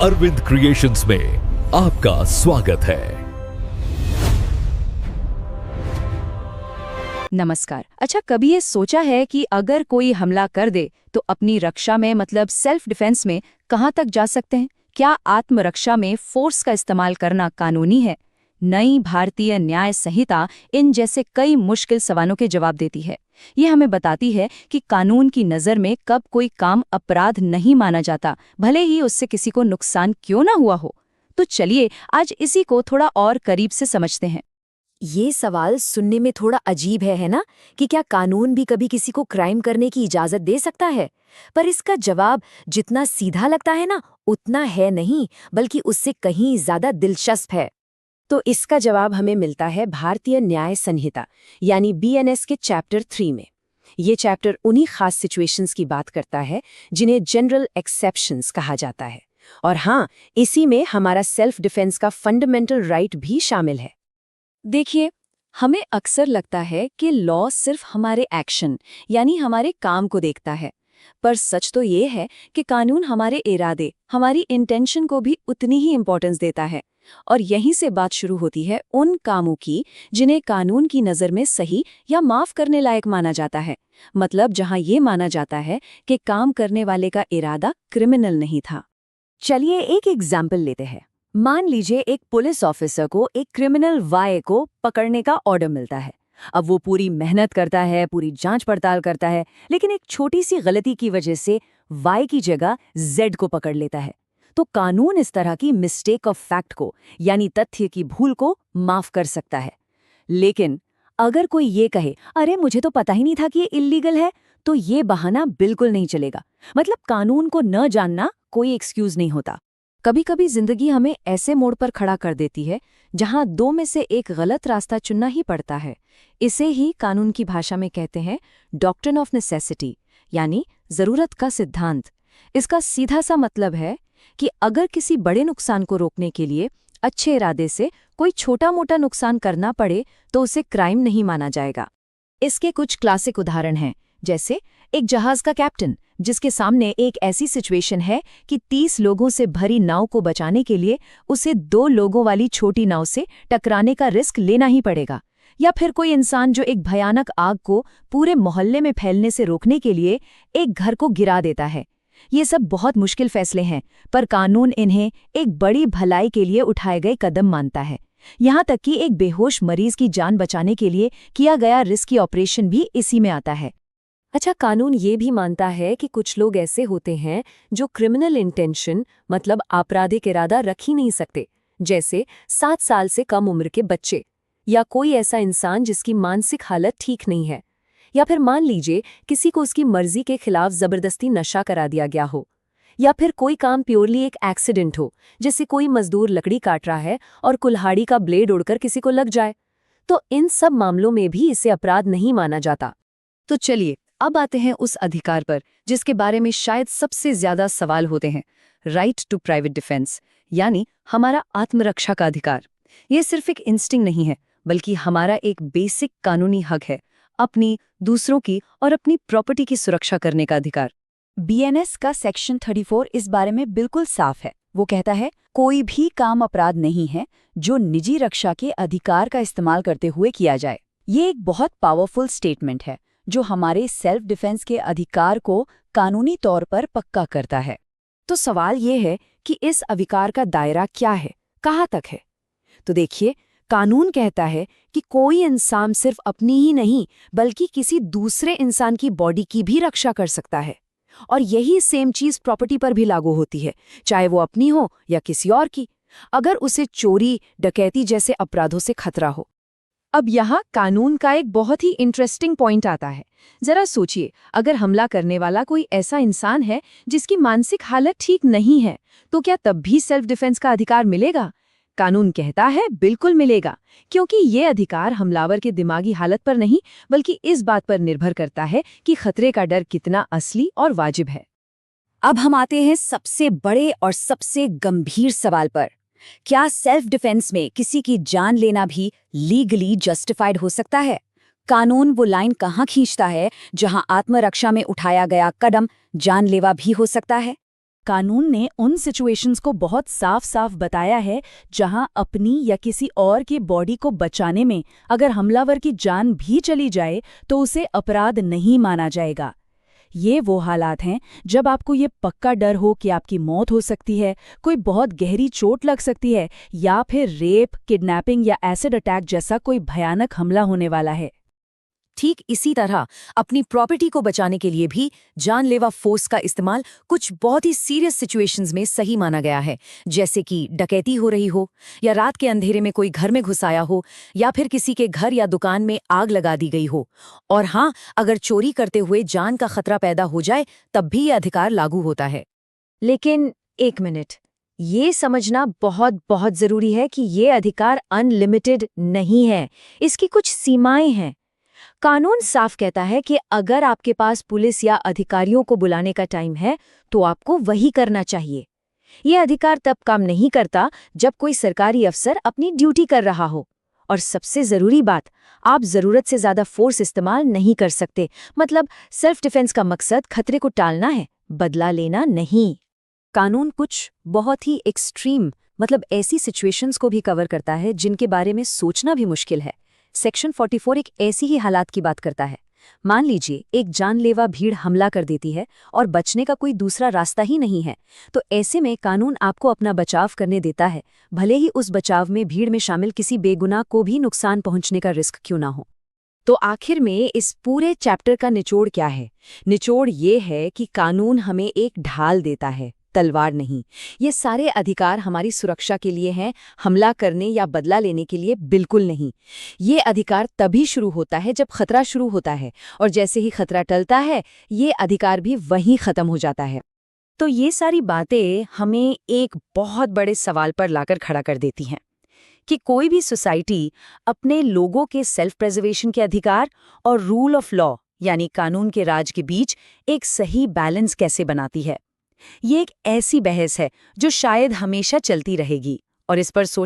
Arvind creations में आपका स्वागत है। नमस्कार। अच्छा, कभी ये सोचा है कि अगर कोई हमला कर दे तो अपनी रक्षा में मतलब सेल्फ डिफेंस में कहाँ तक जा सकते हैं? क्या आत्मरक्षा में फोर्स का इस्तेमाल करना कानूनी है? नई भारतीय न्याय संहिता इन जैसे कई मुश्किल सवालों के जवाब देती है। ये हमें बताती है कि कानून की नज़र में कब कोई काम अपराध नहीं माना जाता, भले ही उससे किसी को नुकसान क्यों ना हुआ हो। तो चलिए आज इसी को थोड़ा और करीब से समझते हैं। ये सवाल सुनने में थोड़ा अजीब है ना? कि क्या कानून भी कभी किसी को क्राइम करने की इजाजत दे सकता है? पर इसका जवाब जितना सीधा लगता है ना, उतना है नहीं, बल्कि उससे कहीं ज्यादा दिलचस्प है। तो इसका जवाब हमें मिलता है भारतीय न्याय संहिता यानी बीएनएस के चैप्टर 3 में। ये चैप्टर उन्हीं खास सिचुएशंस की बात करता है जिन्हें जनरल एक्सेप्शंस कहा जाता है। और हाँ, इसी में हमारा सेल्फ डिफेंस का फंडामेंटल राइट भी शामिल है। देखिए, हमें अक्सर लगता है कि लॉ सिर्फ हमारे एक्शन यानी हमारे काम को देखता है, पर सच तो ये है कि कानून हमारे इरादे, हमारी इंटेंशन को भी उतनी ही इम्पोर्टेंस देता है। और यहीं से बात शुरू होती है उन कामों की जिन्हें कानून की नज़र में सही या माफ करने लायक माना जाता है। मतलब जहां ये माना जाता है कि काम करने वाले का इरादा क्रिमिनल नहीं था। चलिए एक एग्जाम्पल लेते हैं। मान लीजिए एक पुलिस ऑफिसर को एक क्रिमिनल वाई को पकड़ने का ऑर्डर मिलता है। अब वो पूरी मेहनत करता है, पूरी जांच पड़ताल करता है, लेकिन एक छोटी सी गलती की वजह से वाई की जगह जेड को पकड़ लेता है। तो कानून इस तरह की मिस्टेक ऑफ फैक्ट को यानी तथ्य की भूल को माफ कर सकता है। लेकिन अगर कोई ये कहे, अरे मुझे तो पता ही नहीं था कि ये इल्लीगल है, तो ये बहाना बिल्कुल नहीं चलेगा। मतलब कानून को न जानना कोई एक्सक्यूज नहीं होता। कभी कभी जिंदगी हमें ऐसे मोड़ पर खड़ा कर देती है जहां दो में से एक गलत रास्ता चुनना ही पड़ता है। इसे ही कानून की भाषा में कहते हैं डॉक्ट्रिन ऑफ नेसेसिटी यानी जरूरत का सिद्धांत। इसका सीधा सा मतलब है कि अगर किसी बड़े नुकसान को रोकने के लिए अच्छे इरादे से कोई छोटा मोटा नुकसान करना पड़े तो उसे क्राइम नहीं माना जाएगा। इसके कुछ क्लासिक उदाहरण हैं, जैसे एक जहाज का कैप्टन जिसके सामने एक ऐसी सिचुएशन है कि 30 लोगों से भरी नाव को बचाने के लिए उसे 2 लोगों वाली छोटी नाव से टकराने का रिस्क लेना ही पड़ेगा। या फिर कोई इंसान जो एक भयानक आग को पूरे मोहल्ले में फैलने से रोकने के लिए एक घर को गिरा देता है। ये सब बहुत मुश्किल फैसले हैं, पर कानून इन्हें एक बड़ी भलाई के लिए उठाए गए कदम मानता है। यहाँ तक कि एक बेहोश मरीज की जान बचाने के लिए किया गया रिस्की ऑपरेशन भी इसी में आता है। अच्छा, कानून ये भी मानता है कि कुछ लोग ऐसे होते हैं जो क्रिमिनल इंटेंशन मतलब आपराधिक इरादा रख ही नहीं सकते, जैसे 7 साल से कम उम्र के बच्चे, या कोई ऐसा इंसान जिसकी मानसिक हालत ठीक नहीं है, या फिर मान लीजिए किसी को उसकी मर्जी के खिलाफ जबरदस्ती नशा करा दिया गया हो, या फिर कोई काम प्योरली एक एक्सीडेंट हो, जैसे कोई मजदूर लकड़ी काट रहा है और कुल्हाड़ी का ब्लेड उड़कर किसी को लग जाए। तो इन सब मामलों में भी इसे अपराध नहीं माना जाता। तो चलिए अब आते हैं उस अधिकार पर जिसके बारे में शायद सबसे ज्यादा सवाल होते हैं, राइट टू प्राइवेट डिफेंस यानी हमारा आत्मरक्षा का अधिकार। ये सिर्फ एक इंस्टिंक्ट नहीं है, बल्कि हमारा एक बेसिक कानूनी हक है, अपनी, दूसरों की और अपनी प्रॉपर्टी की सुरक्षा करने का अधिकार। बीएनएस का सेक्शन 34 इस बारे में बिल्कुल साफ है। वो कहता है कोई भी काम अपराध नहीं है जो निजी रक्षा के अधिकार का इस्तेमाल करते हुए किया जाए। ये एक बहुत पावरफुल स्टेटमेंट है जो हमारे सेल्फ डिफेंस के अधिकार को कानूनी तौर पर पक्का करता है। तो सवाल ये है कि इस अधिकार का दायरा क्या है, कहाँ तक है? तो देखिए, कानून कहता है कि कोई इंसान सिर्फ अपनी ही नहीं बल्कि किसी दूसरे इंसान की बॉडी की भी रक्षा कर सकता है। और यही सेम चीज प्रॉपर्टी पर भी लागू होती है, चाहे वो अपनी हो या किसी और की, अगर उसे चोरी, डकैती जैसे अपराधों से खतरा हो। अब यहाँ कानून का एक बहुत ही इंटरेस्टिंग पॉइंट आता है। जरा सोचिए, अगर हमला करने वाला कोई ऐसा इंसान है जिसकी मानसिक हालत ठीक नहीं है, तो क्या तब भी सेल्फ डिफेंस का अधिकार मिलेगा? कानून कहता है बिल्कुल मिलेगा, क्योंकि ये अधिकार हमलावर के दिमागी हालत पर नहीं बल्कि इस बात पर निर्भर करता है कि खतरे का डर कितना असली और वाजिब है। अब हम आते हैं सबसे बड़े और सबसे गंभीर सवाल पर। क्या सेल्फ डिफेंस में किसी की जान लेना भी लीगली जस्टिफाइड हो सकता है? कानून वो लाइन कहाँ खींचता है जहां आत्मरक्षा में उठाया गया कदम जानलेवा भी हो सकता है? कानून ने उन सिचुएशंस को बहुत साफ साफ बताया है जहां अपनी या किसी और की बॉडी को बचाने में अगर हमलावर की जान भी चली जाए तो उसे अपराध नहीं माना जाएगा। ये वो हालात हैं जब आपको ये पक्का डर हो कि आपकी मौत हो सकती है, कोई बहुत गहरी चोट लग सकती है या फिर रेप, किडनैपिंग या एसिड अटैक जैसा कोई भयानक हमला होने वाला है। ठीक इसी तरह अपनी प्रॉपर्टी को बचाने के लिए भी जानलेवा फोर्स का इस्तेमाल कुछ बहुत ही सीरियस सिचुएशंस में सही माना गया है, जैसे कि डकैती हो रही हो या रात के अंधेरे में कोई घर में घुस आया हो या फिर किसी के घर या दुकान में आग लगा दी गई हो। और हाँ, अगर चोरी करते हुए जान का खतरा पैदा हो जाए तब भी ये अधिकार लागू होता है। लेकिन एक मिनट, ये समझना बहुत बहुत जरूरी है कि ये अधिकार अनलिमिटेड नहीं है, इसकी कुछ सीमाएं हैं। कानून साफ कहता है कि अगर आपके पास पुलिस या अधिकारियों को बुलाने का टाइम है तो आपको वही करना चाहिए। ये अधिकार तब काम नहीं करता जब कोई सरकारी अफसर अपनी ड्यूटी कर रहा हो। और सबसे जरूरी बात, आप जरूरत से ज्यादा फोर्स इस्तेमाल नहीं कर सकते। मतलब सेल्फ डिफेंस का मकसद खतरे को टालना है, बदला लेना नहीं। कानून कुछ बहुत ही एक्सट्रीम, मतलब ऐसी सिचुएशंस को भी कवर करता है जिनके बारे में सोचना भी मुश्किल है। सेक्शन 44 एक ऐसी ही हालात की बात करता है। मान लीजिए एक जानलेवा भीड़ हमला कर देती है और बचने का कोई दूसरा रास्ता ही नहीं है, तो ऐसे में कानून आपको अपना बचाव करने देता है, भले ही उस बचाव में भीड़ में शामिल किसी बेगुनाह को भी नुकसान पहुंचने का रिस्क क्यों ना हो। तो आखिर में इस पूरे चैप्टर का निचोड़ क्या है? निचोड़ ये है कि कानून हमें एक ढाल देता है, तलवार नहीं। ये सारे अधिकार हमारी सुरक्षा के लिए हैं, हमला करने या बदला लेने के लिए बिल्कुल नहीं। ये अधिकार तभी शुरू होता है जब खतरा शुरू होता है, और जैसे ही खतरा टलता है ये अधिकार भी वहीं खत्म हो जाता है। तो ये सारी बातें हमें एक बहुत बड़े सवाल पर लाकर खड़ा कर देती हैं कि कोई भी सोसाइटी अपने लोगों के सेल्फ प्रिजर्वेशन के अधिकार और रूल ऑफ लॉ यानी कानून के राज के बीच एक सही बैलेंस कैसे बनाती है। ये एक ऐसी बहस है जो शायद हमेशा चलती रहेगी, और इस पर